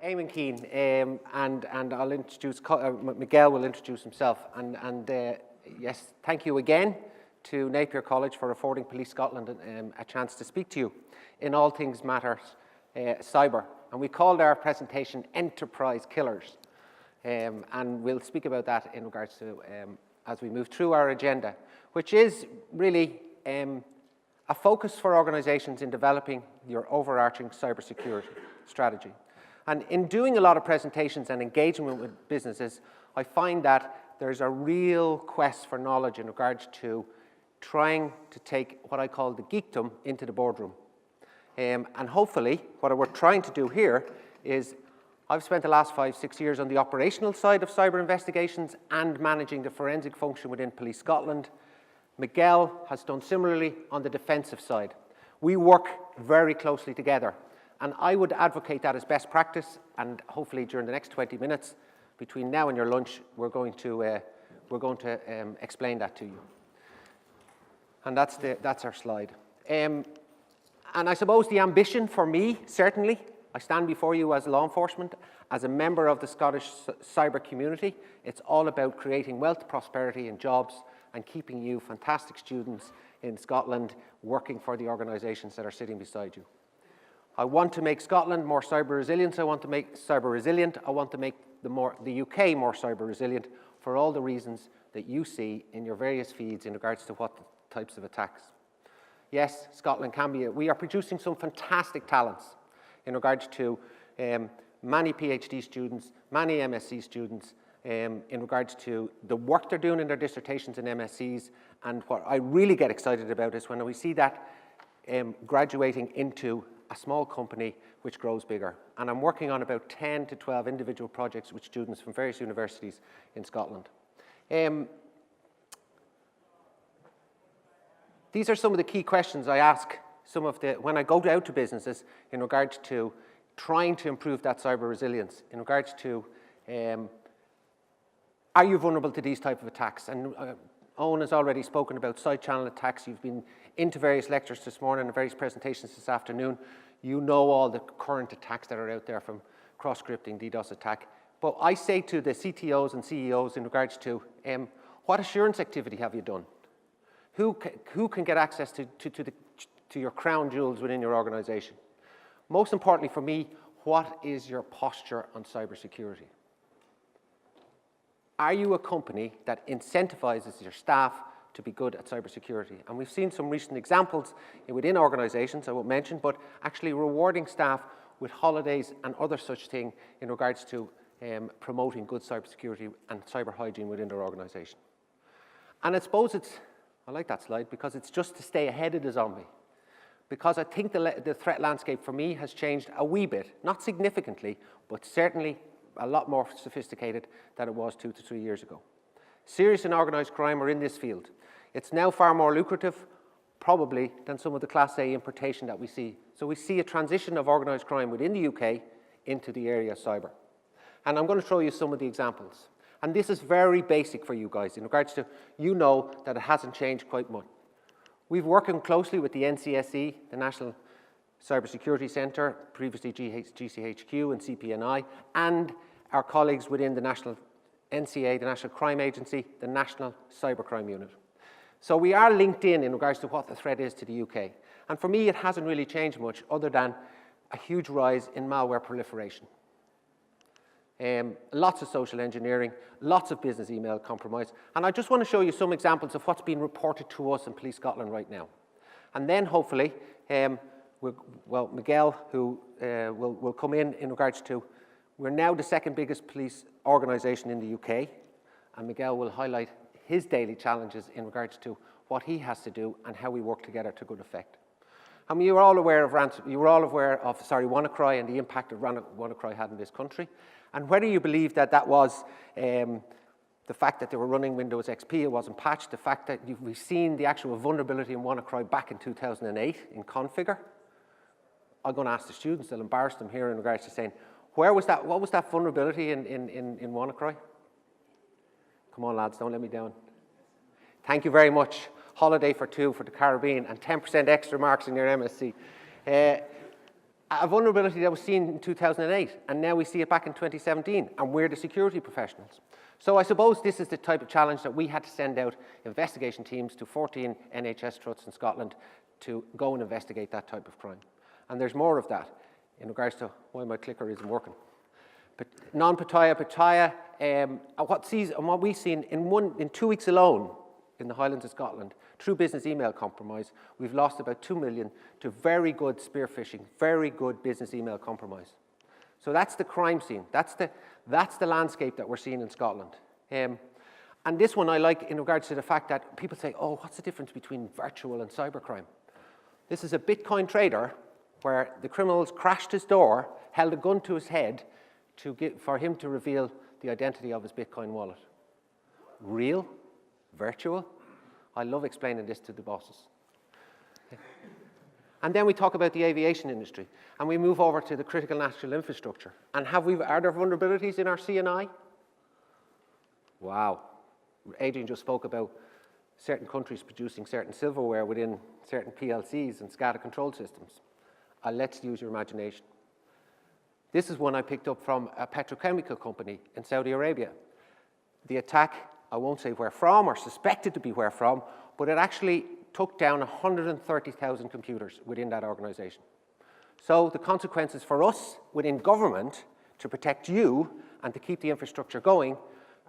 Eammon Keanne, and I'll introduce, Miguel will introduce himself. Yes, thank you again to Napier College for affording Police Scotland a chance to speak to you in all things matters cyber. And we called our presentation Enterprise Killers. And we'll speak about that in regards to, as we move through our agenda, which is really a focus for organisations in developing your overarching cybersecurity strategy. And in doing a lot of presentations and engagement with businesses, I find that there's a real quest for knowledge in regards to trying to take what I call the geekdom into the boardroom. And hopefully, what we're trying to do here is, I've spent the last 5-6 years on the operational side of cyber investigations and managing the forensic function within Police Scotland. Miguel has done similarly on the defensive side. We work very closely together, and I would advocate that as best practice, and hopefully during the next 20 minutes between now and your lunch, we're going to explain that to you. And that's our slide. And I suppose the ambition for me, certainly, I stand before you as law enforcement, as a member of the Scottish cyber community. It's all about creating wealth, prosperity and jobs and keeping you fantastic students in Scotland working for the organisations that are sitting beside you. I want to make Scotland more cyber resilient. I want to make cyber resilient. I want to make the UK more cyber resilient for all the reasons that you see in your various feeds in regards to what types of attacks. Yes, Scotland can be, we are producing some fantastic talents in regards to many PhD students, many MSc students, in regards to the work they're doing in their dissertations and MScs. And what I really get excited about is when we see that graduating into a small company which grows bigger. And I'm working on about 10 to 12 individual projects with students from various universities in Scotland. These are some of the key questions I ask when I go out to businesses in regards to trying to improve that cyber resilience, in regards to are you vulnerable to these type of attacks? And Owen has already spoken about side channel attacks. You've been into various lectures this morning and various presentations this afternoon. You know all the current attacks that are out there, from cross-scripting, DDoS attack. But I say to the CTOs and CEOs in regards to what assurance activity have you done? Who can get access to your crown jewels within your organization? Most importantly for me, what is your posture on cybersecurity? Are you a company that incentivizes your staff to be good at cybersecurity? And we've seen some recent examples within organizations, I won't mention, but actually rewarding staff with holidays and other such thing in regards to promoting good cybersecurity and cyber hygiene within their organization. And I suppose I like that slide because it's just to stay ahead of the zombie. Because I think the threat landscape for me has changed a wee bit, not significantly, but certainly a lot more sophisticated than it was 2 to 3 years ago. Serious and organised crime are in this field. It's now far more lucrative, probably, than some of the Class A importation that we see. So we see a transition of organised crime within the UK into the area of cyber. And I'm going to show you some of the examples. And this is very basic for you guys in regards to, you know that it hasn't changed quite much. We've working closely with the NCSE, the National Cybersecurity Centre, previously GCHQ and CPNI, and our colleagues within the National NCA, the National Crime Agency, the National Cybercrime Unit. So we are linked in regards to what the threat is to the UK. And for me, it hasn't really changed much other than a huge rise in malware proliferation. Lots of social engineering, lots of business email compromise. And I just want to show you some examples of what's being reported to us in Police Scotland right now. And then hopefully, Miguel, who will come in regards to, we're now the second biggest police organisation in the UK, and Miguel will highlight his daily challenges in regards to what he has to do and how we work together to good effect. And you were all aware of WannaCry and the impact that WannaCry had in this country. And whether you believe that was the fact that they were running Windows XP, it wasn't patched, the fact that we've seen the actual vulnerability in WannaCry back in 2008 in Configure. I'm going to ask the students, they'll embarrass them here in regards to saying, what was that vulnerability in WannaCry? Come on, lads, don't let me down. Thank you very much. Holiday for 2 for the Caribbean and 10% extra marks in your MSc. A vulnerability that was seen in 2008, and now we see it back in 2017, and we're the security professionals. So I suppose this is the type of challenge that we had to send out investigation teams to 14 NHS trusts in Scotland to go and investigate that type of crime. And there's more of that in regards to why my clicker isn't working. But non-Pataya, what we've seen in 2 weeks alone in the Highlands of Scotland, through business email compromise, we've lost about 2 million to very good spear phishing, very good business email compromise. So that's the crime scene. That's the landscape that we're seeing in Scotland. And this one I like in regards to the fact that people say, oh, what's the difference between virtual and cybercrime? This is a Bitcoin trader where the criminals crashed his door, held a gun to his head for him to reveal the identity of his Bitcoin wallet. Real? Virtual? I love explaining this to the bosses. And then we talk about the aviation industry, and we move over to the critical national infrastructure. And are there vulnerabilities in our C&I? Wow. Adrian just spoke about certain countries producing certain silverware within certain PLCs and SCADA control systems. Let's use your imagination. This is one I picked up from a petrochemical company in Saudi Arabia. The attack, I won't say where from or suspected to be where from, but it actually took down 130,000 computers within that organization. So the consequences for us within government to protect you and to keep the infrastructure going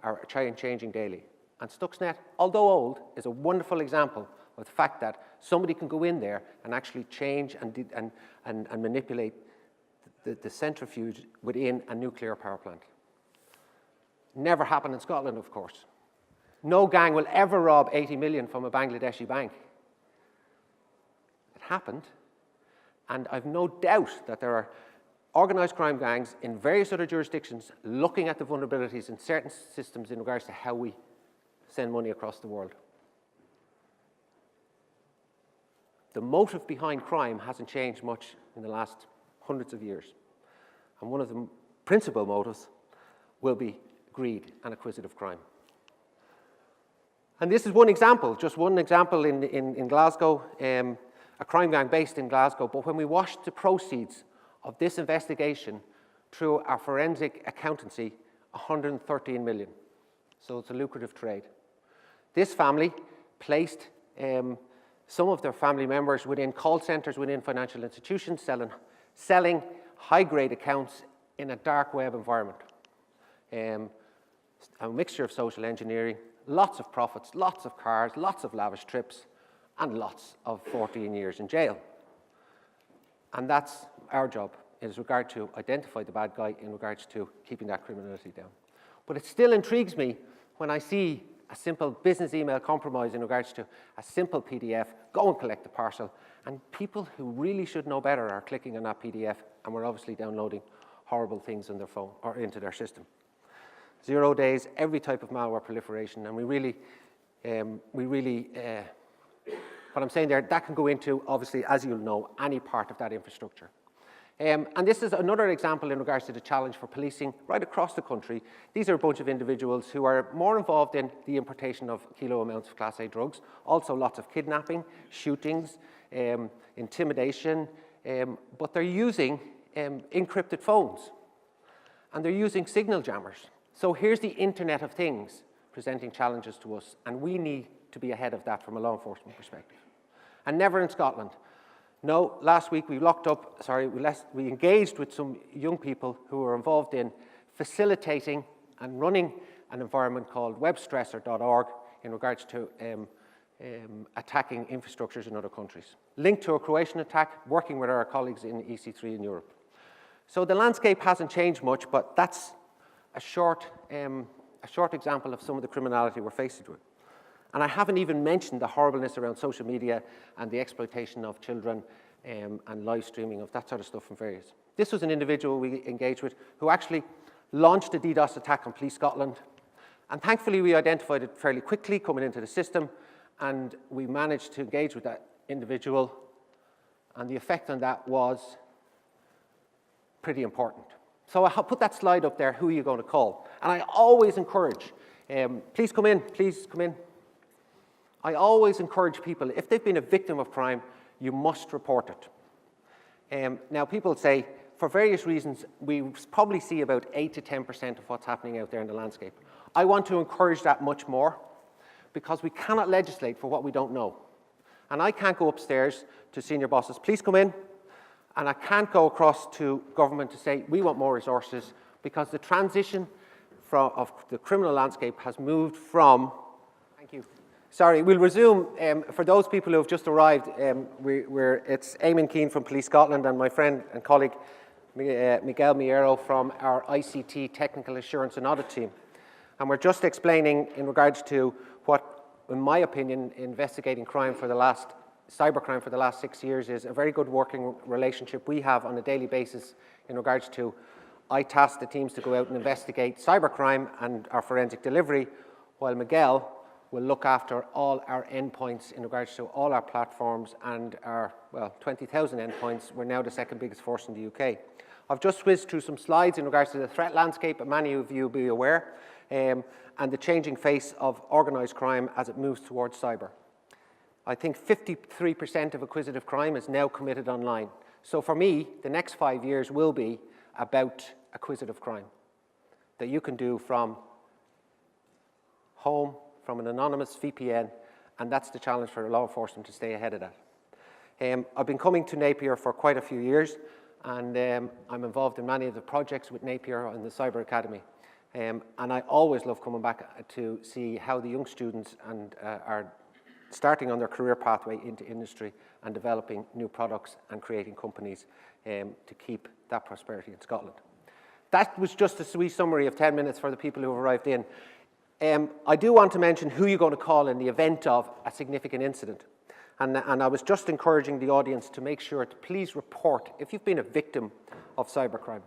are changing daily. And Stuxnet, although old, is a wonderful example of the fact that somebody can go in there and actually change and manipulate the centrifuge within a nuclear power plant. Never happened in Scotland, of course. No gang will ever rob 80 million from a Bangladeshi bank. It happened, and I've no doubt that there are organised crime gangs in various other jurisdictions looking at the vulnerabilities in certain systems in regards to how we send money across the world. The motive behind crime hasn't changed much in the last hundreds of years. And one of the principal motives will be greed and acquisitive crime. And this is one example, just one example in Glasgow, a crime gang based in Glasgow. But when we watched the proceeds of this investigation through our forensic accountancy, 113 million. So it's a lucrative trade. This family placed some of their family members within call centers, within financial institutions, selling high-grade accounts in a dark web environment. A mixture of social engineering, lots of profits, lots of cars, lots of lavish trips, and lots of 14 years in jail. And that's our job, in regard to identify the bad guy in regards to keeping that criminality down. But it still intrigues me when I see a simple business email compromise in regards to a simple PDF, go and collect the parcel, and people who really should know better are clicking on that PDF, and we're obviously downloading horrible things on their phone or into their system. 0 days, every type of malware proliferation, and we really, what I'm saying there, that can go into, obviously, as you'll know, any part of that infrastructure. And this is another example in regards to the challenge for policing right across the country. These are a bunch of individuals who are more involved in the importation of kilo amounts of Class A drugs, also lots of kidnapping, shootings, intimidation, but they're using encrypted phones, and they're using signal jammers. So here's the Internet of Things presenting challenges to us, and we need to be ahead of that from a law enforcement perspective. And never in Scotland. No, last week we engaged with some young people who were involved in facilitating and running an environment called webstressor.org in regards to attacking infrastructures in other countries. Linked to a Croatian attack, working with our colleagues in EC3 in Europe. So the landscape hasn't changed much, but that's a short example of some of the criminality we're faced with. And I haven't even mentioned the horribleness around social media and the exploitation of children and live streaming of that sort of stuff from various. This was an individual we engaged with who actually launched a DDoS attack on Police Scotland. And thankfully, we identified it fairly quickly coming into the system, and we managed to engage with that individual. And the effect on that was pretty important. So I'll put that slide up there, who are you going to call? And I always encourage, please come in. I always encourage people, if they've been a victim of crime, you must report it. Now, people say, for various reasons, we probably see about 8 to 10% of what's happening out there in the landscape. I want to encourage that much more, because we cannot legislate for what we don't know. And I can't go upstairs to senior bosses, please come in, and I can't go across to government to say, we want more resources, because the transition of the criminal landscape has moved from, thank you. Sorry, we'll resume. For those people who have just arrived, it's Eammon Keanne from Police Scotland and my friend and colleague Miguel Merayo from our ICT Technical Assurance and Audit team. And we're just explaining in regards to what, in my opinion, investigating crime for the last, cybercrime for the last 6 years is a very good working relationship we have on a daily basis in regards to, I task the teams to go out and investigate cybercrime and our forensic delivery, while Miguel will look after all our endpoints in regards to all our platforms and our, well, 20,000 endpoints. We're now the second biggest force in the UK. I've just whizzed through some slides in regards to the threat landscape, but many of you will be aware, and the changing face of organised crime as it moves towards cyber. I think 53% of acquisitive crime is now committed online. So for me, the next 5 years will be about acquisitive crime that you can do from home, from an anonymous VPN, and that's the challenge for law enforcement to stay ahead of that. I've been coming to Napier for quite a few years, and I'm involved in many of the projects with Napier and the Cyber Academy. And I always love coming back to see how the young students are starting on their career pathway into industry and developing new products and creating companies to keep that prosperity in Scotland. That was just a wee summary of 10 minutes for the people who have arrived in. I do want to mention who you're going to call in the event of a significant incident. And I was just encouraging the audience to make sure to please report if you've been a victim of cybercrime.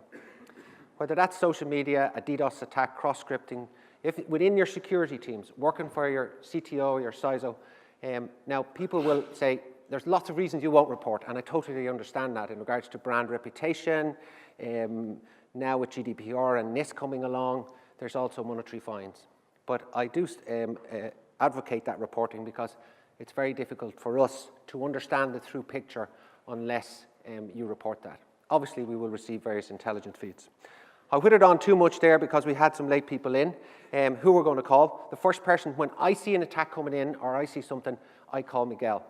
Whether that's social media, a DDoS attack, cross-scripting, if within your security teams, working for your CTO, your CISO, now people will say, there's lots of reasons you won't report, and I totally understand that in regards to brand reputation. Now with GDPR and NIST coming along, there's also monetary fines. But I do advocate that reporting because it's very difficult for us to understand the true picture unless you report that. Obviously, we will receive various intelligence feeds. I whittled on too much there because we had some late people in who we're going to call. The first person, when I see an attack coming in or I see something, I call Miguel.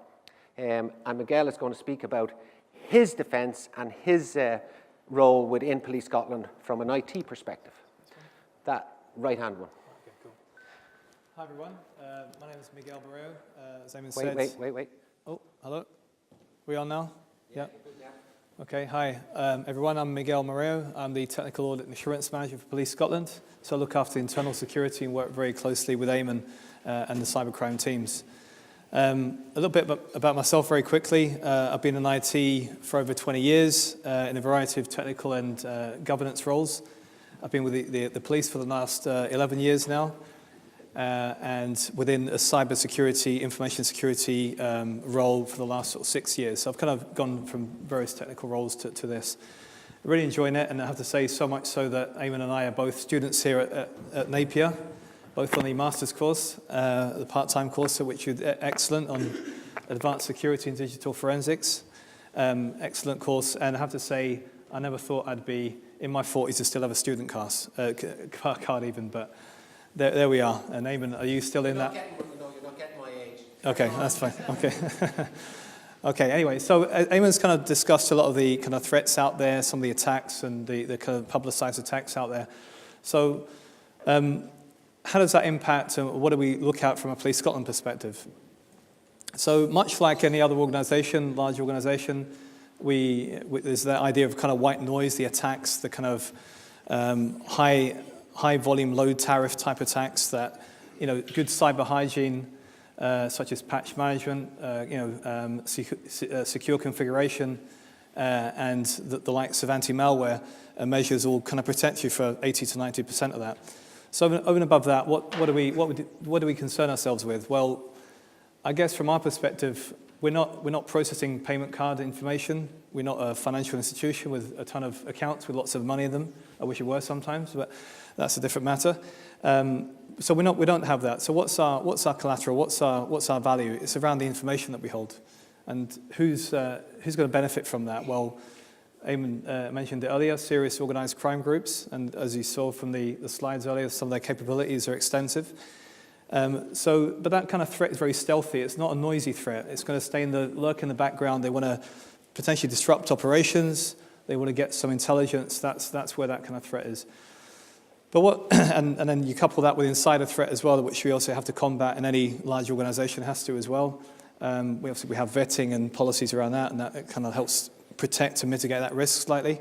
And Miguel is going to speak about his defence and his role within Police Scotland from an IT perspective. That right-hand one. Okay, cool. Hi, everyone. My name is Miguel Merayo. As Eammon said... Wait. Oh, hello. We on now? Yeah. Okay, hi, everyone. I'm Miguel Merayo. I'm the Technical Audit and Assurance Manager for Police Scotland. So I look after internal security and work very closely with Eammon and the cybercrime teams. A little bit about myself very quickly. I've been in IT for over 20 years in a variety of technical and governance roles. I've been with the police for the last 11 years now, and within a cyber security, information security role for the last sort of 6 years. So I've kind of gone from various technical roles to this. I'm really enjoying it, and I have to say so much so that Eammon and I are both students here at Napier, both on the master's course, the part-time course, which is excellent, on advanced security and digital forensics. Excellent course, and I have to say, I never thought I'd be in my 40s to still have a student card even, but there we are. And Eammon, are you still in that? No, you're not getting my age. Okay, that's fine. Okay. Okay, anyway, so Eammon's kind of discussed a lot of the kind of threats out there, some of the attacks and the kind of publicized attacks out there. So how does that impact and what do we look at from a Police Scotland perspective? So much like any other organisation, large organisation, there's that idea of kind of white noise, the attacks, the kind of high volume, low tariff type attacks that, good cyber hygiene, such as patch management, secure configuration, and the likes of anti-malware measures all kind of protect you for 80 to 90% of that. So over and above that, what do we concern ourselves with? Well, I guess from our perspective, we're not processing payment card information. We're not a financial institution with a ton of accounts with lots of money in them. I wish it were sometimes, but that's a different matter. So we don't have that. So what's our collateral? What's our value? It's around the information that we hold. And who's going to benefit from that? Well, Eammon mentioned it earlier, serious organized crime groups, and as you saw from the slides earlier, some of their capabilities are extensive. But that kind of threat is very stealthy. It's not a noisy threat. It's going to lurk in the background. They want to potentially disrupt operations. They want to get some intelligence. That's where that kind of threat is. But and then you couple that with insider threat as well, which we also have to combat, and any large organization has to as well. We have vetting and policies around that, and that kind of helps protect and mitigate that risk slightly.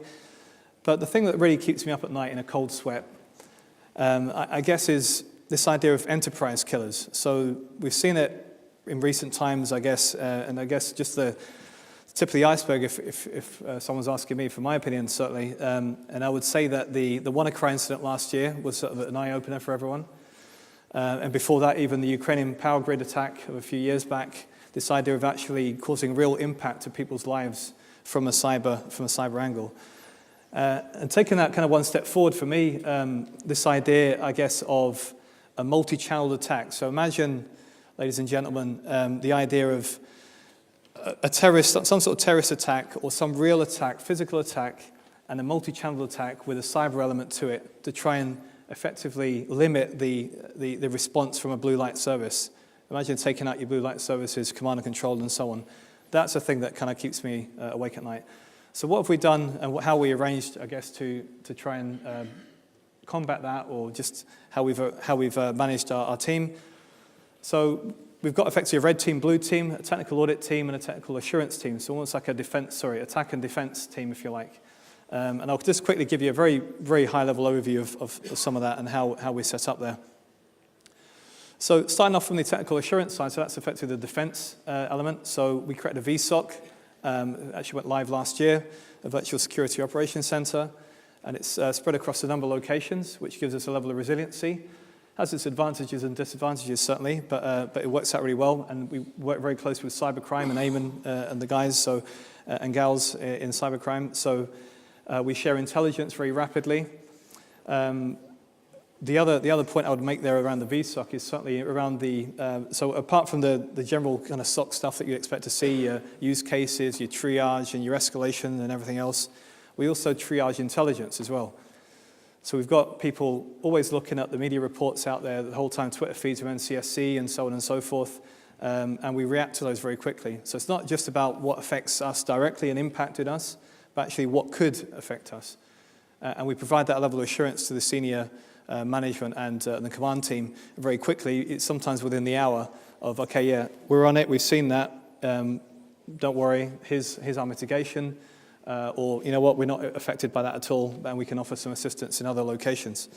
But the thing that really keeps me up at night in a cold sweat, I guess, is this idea of enterprise killers. So we've seen it in recent times, I guess, and I guess just the tip of the iceberg, if someone's asking me for my opinion, certainly. And I would say that the WannaCry incident last year was sort of an eye-opener for everyone. And before that, even the Ukrainian power grid attack of a few years back, this idea of actually causing real impact to people's lives from a cyber angle. And taking that kind of one step forward for me, this idea, I guess, of a multi-channel attack. So imagine, ladies and gentlemen, the idea of a terrorist, some sort of terrorist attack or some real attack, physical attack, and a multi-channel attack with a cyber element to it to try and effectively limit the response from a blue light service. Imagine taking out your blue light services, command and control, and so on. That's a thing that kind of keeps me awake at night. So what have we done, and how we arranged, I guess, to try and combat that, or just how we've managed our team? So we've got effectively a red team, blue team, a technical audit team, and a technical assurance team. So almost like attack and defense team, if you like. And I'll just quickly give you a very, very high-level overview of some of that and how we set up there. So starting off from the technical assurance side, so that's effectively the defense element. So we created a VSOC, actually went live last year, a virtual security operations center, and it's spread across a number of locations, which gives us a level of resiliency. Has its advantages and disadvantages, certainly, but it works out really well, and we work very closely with cybercrime and Eammon and the guys and gals in cybercrime. So we share intelligence very rapidly. The other point I would make there around the VSOC is certainly around so apart from the general kind of SOC stuff that you expect to see, your use cases, your triage and your escalation and everything else, we also triage intelligence as well. So we've got people always looking at the media reports out there the whole time, Twitter feeds from NCSC and so on and so forth, and we react to those very quickly. So it's not just about what affects us directly and impacted us, but actually what could affect us. And we provide that level of assurance to the senior management and the command team very quickly. It's sometimes within the hour of, okay, yeah, we're on it, we've seen that, don't worry, here's our mitigation. Or, you know what, we're not affected by that at all, and we can offer some assistance in other locations.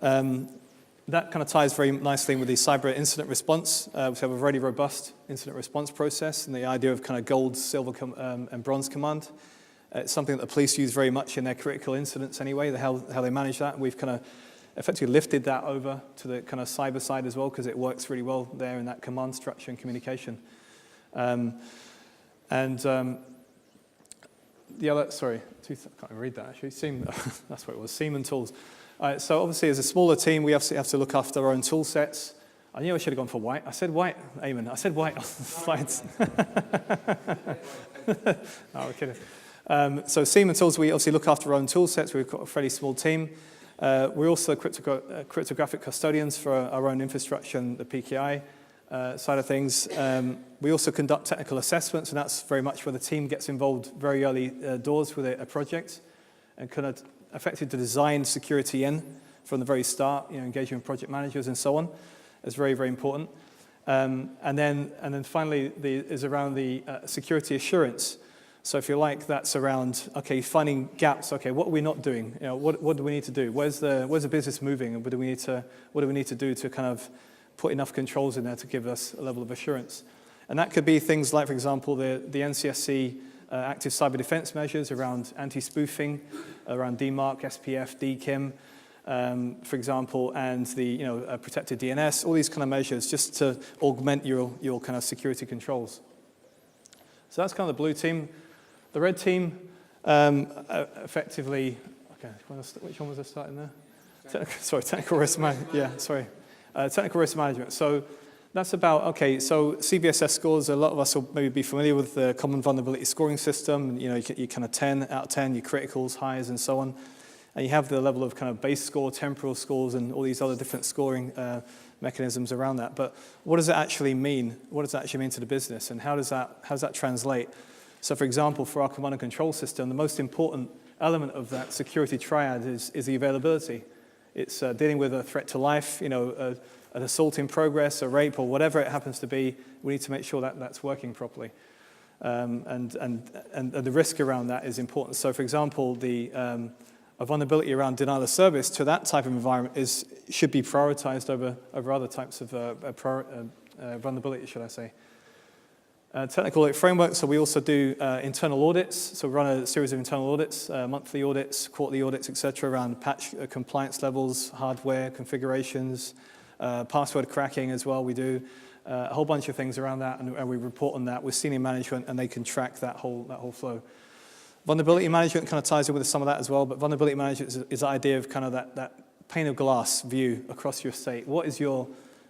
That kind of ties very nicely in with the cyber incident response. We have a very robust incident response process, and the idea of kind of gold, silver, and bronze command. It's something that the police use very much in their critical incidents anyway, how they manage that. We've kind of effectively lifted that over to the kind of cyber side as well, because it works really well there in that command structure and communication. The other, sorry, I can't even read that actually. That's what it was, Seaman tools. So obviously as a smaller team, we have to look after our own tool sets. I knew I should have gone for white. I said white, Eammon. I said white on the slides. No, we're kidding. So Seaman tools, we obviously look after our own tool sets. We've got a fairly small team. We're also cryptographic custodians for our own infrastructure and the PKI side of things. We also conduct technical assessments, and that's very much where the team gets involved very early doors with a project and kind of effectively to design security in from the very start, engaging with project managers and so on. It's very, very important. And then finally is around the security assurance. So if you like, that's around, okay, finding gaps. Okay, what are we not doing? What do we need to do? Where's the business moving? And what do we need to do to kind of put enough controls in there to give us a level of assurance? And that could be things like, for example, the NCSC active cyber defense measures around anti-spoofing, around DMARC, SPF, DKIM, for example, and the protected DNS, all these kind of measures just to augment your kind of security controls. So that's kind of the blue team. The red team, effectively, okay, which one was I starting there? Technical risk management, yeah, sorry. Technical risk management. So That's about, okay, so CVSS scores, a lot of us will maybe be familiar with the common vulnerability scoring system. You know, you kind of 10 out of 10, your criticals, highs, and so on. And you have the level of kind of base score, temporal scores, and all these other different scoring mechanisms around that. But what does it actually mean? What does it actually mean to the business? And how does that translate? So for example, for our command and control system, the most important element of that security triad is the availability. It's dealing with a threat to life, you know, an assault in progress, a rape, or whatever it happens to be. We need to make sure that that's working properly. And the risk around that is important. So for example, a vulnerability around denial of service to that type of environment should be prioritized over other types of vulnerability, should I say. Technical audit framework, so we also do internal audits. So we run a series of internal audits, monthly audits, quarterly audits, etc., around patch compliance levels, hardware configurations, password cracking as well. We do a whole bunch of things around that, and we report on that with senior management, and they can track that whole flow. Vulnerability management kind of ties in with some of that as well, but vulnerability management is the idea of kind of that pane of glass view across your estate. What is your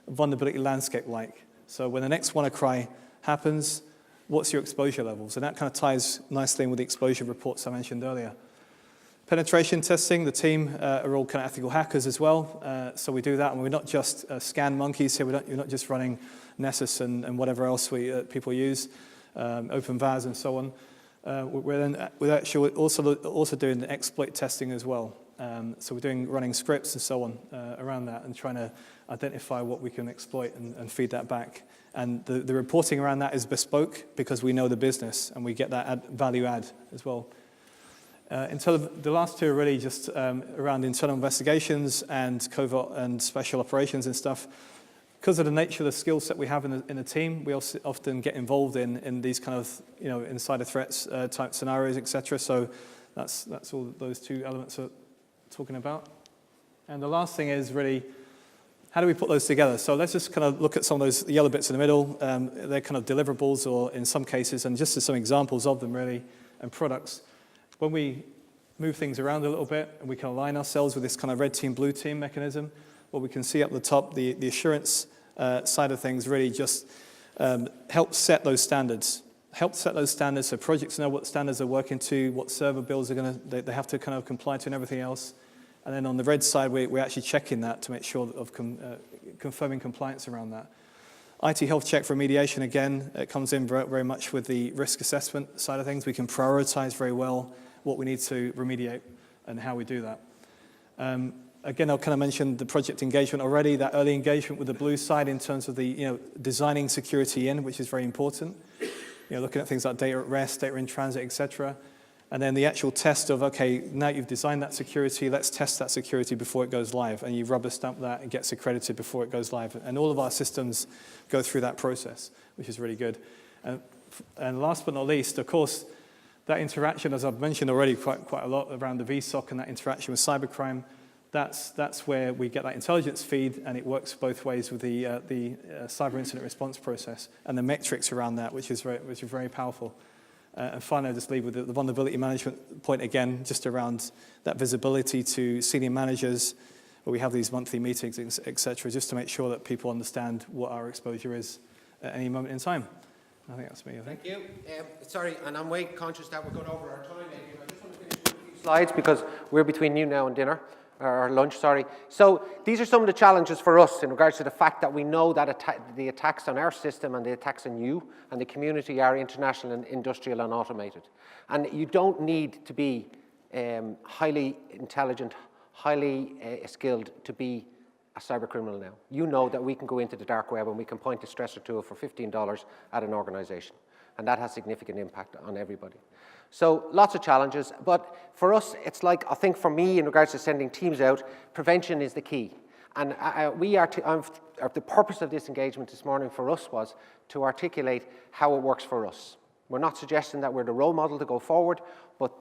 vulnerability landscape like? So when the next WannaCry happens, what's your exposure levels? And that kind of ties nicely in with the exposure reports I mentioned earlier. Penetration testing, the team are all kind of ethical hackers as well. So we do that, and we're not just scan monkeys here. You're not just running Nessus and whatever else people use, OpenVAS and so on. We're actually also doing the exploit testing as well. So we're running scripts and so on around that, and trying to identify what we can exploit and feed that back. And the reporting around that is bespoke because we know the business and we get that value add as well. The last two are really just around internal investigations and covert and special operations and stuff. Because of the nature of the skill set we have in the team, we also often get involved in these kind of, you know, insider threats type scenarios, etc. So that's all those two elements are talking about. And the last thing is really, how do we put those together? So let's just kind of look at some of those yellow bits in the middle. They're kind of deliverables, or in some cases, and just as some examples of them really, and products. When we move things around a little bit and we can align ourselves with this kind of red team, blue team mechanism, what we can see up the top, the assurance side of things really just helps set those standards. Help set those standards so projects know what standards they're working to, what server builds they have to kind of comply to, and everything else. And then on the red side, we're actually checking that to make sure of confirming compliance around that. IT health check for remediation, again, it comes in very much with the risk assessment side of things. We can prioritize very well what we need to remediate and how we do that. Again, I'll kind of mention the project engagement already, that early engagement with the blue side in terms of the, you know, designing security in, which is very important. You know, looking at things like data at rest, data in transit, etc. And then the actual test of, okay, now you've designed that security, let's test that security before it goes live. And you rubber stamp that, it gets accredited before it goes live. And all of our systems go through that process, which is really good. And last but not least, of course, that interaction, as I've mentioned already quite a lot around the VSOC and that interaction with cybercrime, that's where we get that intelligence feed, and it works both ways with the cyber incident response process and the metrics around that, which is very powerful. And finally, I'll just leave with the vulnerability management point again, just around that visibility to senior managers, where we have these monthly meetings, et cetera, just to make sure that people understand what our exposure is at any moment in time. I think that's me, I think. Thank you. Sorry, and I'm way conscious that we're going over our time. I just want to finish with a few slides because we're between you now and dinner. Or lunch, sorry. So these are some of the challenges for us in regards to the fact that we know that the attacks on our system and the attacks on you and the community are international and industrial and automated. And you don't need to be highly intelligent, highly skilled to be a cyber criminal now. You know that we can go into the dark web and we can point a stressor tool for $15 at an organization. And that has significant impact on everybody. So lots of challenges, but for us, it's like, I think for me, in regards to sending teams out, prevention is the key. And the purpose of this engagement this morning for us was to articulate how it works for us. We're not suggesting that we're the role model to go forward, but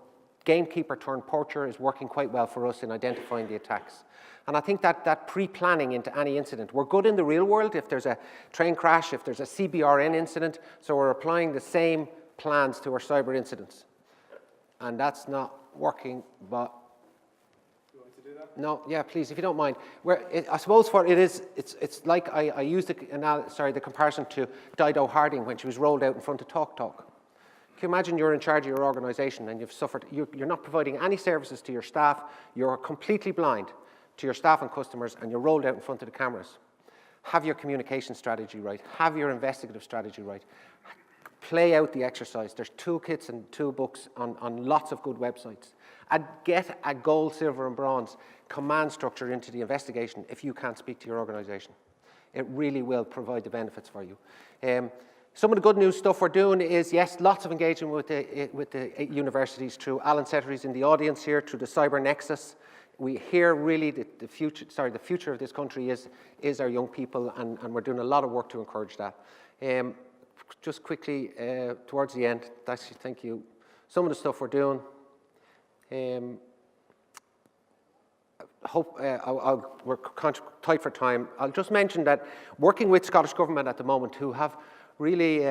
gamekeeper turned poacher is working quite well for us in identifying the attacks. And I think that pre-planning into any incident, we're good in the real world if there's a train crash, if there's a CBRN incident, so we're applying the same plans to our cyber incidents. And that's not working, but... You want to do that? No, yeah, please, if you don't mind. I suppose it's like I used the comparison to Dido Harding when she was rolled out in front of Talk Talk. Can you imagine you're in charge of your organisation and you've suffered, you're not providing any services to your staff, you're completely blind to your staff and customers, and you're rolled out in front of the cameras. Have your communication strategy right, have your investigative strategy right, play out the exercise. There's toolkits and toolbooks on lots of good websites. And get a gold, silver and bronze command structure into the investigation if you can't speak to your organisation. It really will provide the benefits for you. Some of the good news stuff we're doing is, yes, lots of engagement with the universities through Alan Settery's in the audience here, through the Cyber Nexus. We hear really the future of this country is our young people, and we're doing a lot of work to encourage that. Just quickly, towards the end, thank you. Some of the stuff we're doing. We're tight for time. I'll just mention that working with Scottish Government at the moment, who have really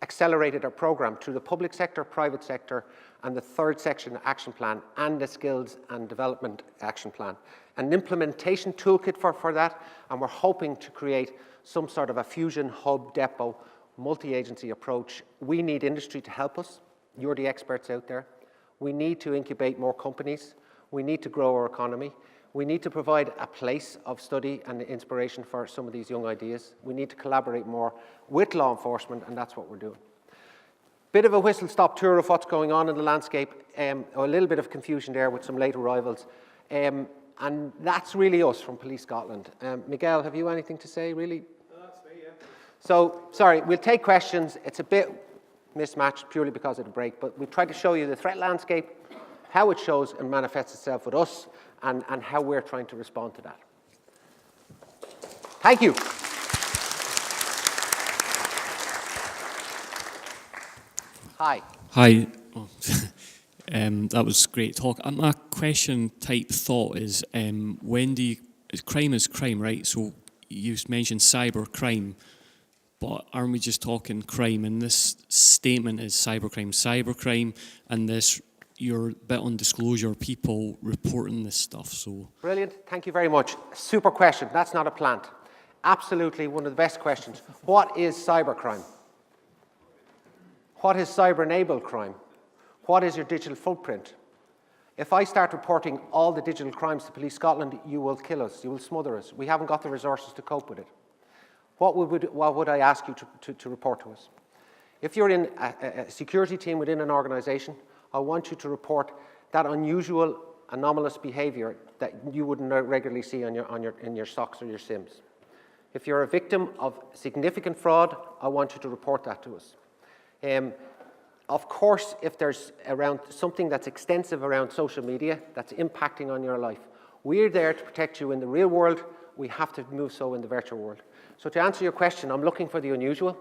accelerated our programme through the public sector, private sector, and the third section action plan, and the skills and development action plan. An implementation toolkit for that, and we're hoping to create some sort of a fusion hub depot, multi-agency approach. We need industry to help us. You're the experts out there. We need to incubate more companies. We need to grow our economy. We need to provide a place of study and inspiration for some of these young ideas. We need to collaborate more with law enforcement, and that's what we're doing. Bit of a whistle-stop tour of what's going on in the landscape, a little bit of confusion there with some late arrivals. And that's really us from Police Scotland. Miguel, have you anything to say, really? No, that's me, yeah. So, sorry, we'll take questions. It's a bit mismatched purely because of the break, but we've tried to show you the threat landscape, how it shows and manifests itself with us, and how we're trying to respond to that. Thank you. Hi. Hi. Oh, that was great talk. My question type thought is, crime is crime, right? So you mentioned cyber crime, but aren't we just talking crime? And this statement is cybercrime, and this, your bit on disclosure, people reporting this stuff. So brilliant. Thank you very much. Super question. That's not a plant. Absolutely one of the best questions. What is cybercrime? What is cyber-enabled crime? What is your digital footprint? If I start reporting all the digital crimes to Police Scotland, you will kill us, you will smother us. We haven't got the resources to cope with it. What would I ask you to report to us? If you're in a security team within an organisation, I want you to report that unusual, anomalous behaviour that you wouldn't regularly see in your SOCs or your SIMs. If you're a victim of significant fraud, I want you to report that to us. Of course, if there's around something that's extensive around social media that's impacting on your life, we're there to protect you in the real world. We have to move so in the virtual world. So to answer your question, I'm looking for the unusual,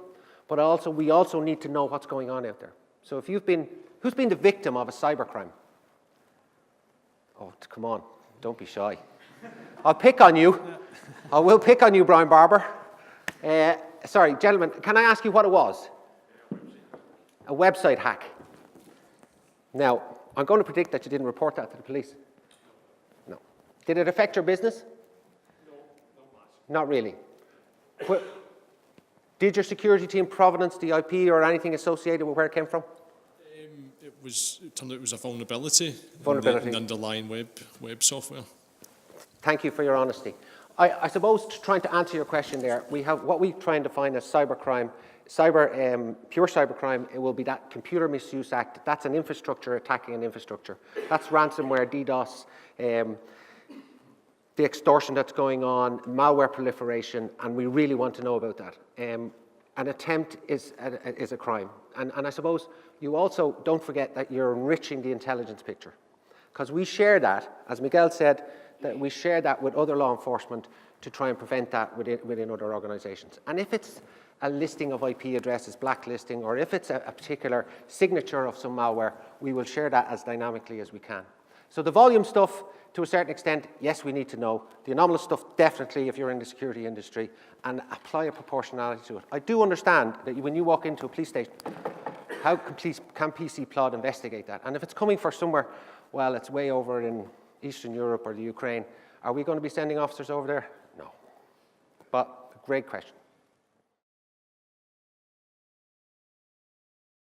but we also need to know what's going on out there. So if who's been the victim of a cybercrime? Oh, come on, don't be shy. I'll pick on you. I will pick on you, Brian Barber. Sorry, gentlemen, can I ask you what it was? A website hack. Now, I'm going to predict that you didn't report that to the police. No. Did it affect your business? No, not much. Not really. Did your security team provenance the IP or anything associated with where it came from? It turned out it was a vulnerability. Vulnerability. In the underlying web software. Thank you for your honesty. I suppose trying to answer your question there, what we try and define as cybercrime, pure cybercrime, it will be that Computer Misuse Act. That's an infrastructure attacking an infrastructure. That's ransomware, DDoS, the extortion that's going on, malware proliferation, and we really want to know about that. An attempt is a crime. And I suppose you also don't forget that you're enriching the intelligence picture. Because we share that, as Miguel said, that we share that with other law enforcement to try and prevent that within other organisations. And if it's a listing of IP addresses, blacklisting, or if it's a particular signature of some malware, we will share that as dynamically as we can. So the volume stuff, to a certain extent, yes, we need to know. The anomalous stuff, definitely, if you're in the security industry, and apply a proportionality to it. I do understand that when you walk into a police station, how can PC Plod investigate that? And if it's coming for somewhere, well, it's way over in Eastern Europe or the Ukraine, are we going to be sending officers over there? No. But a great question.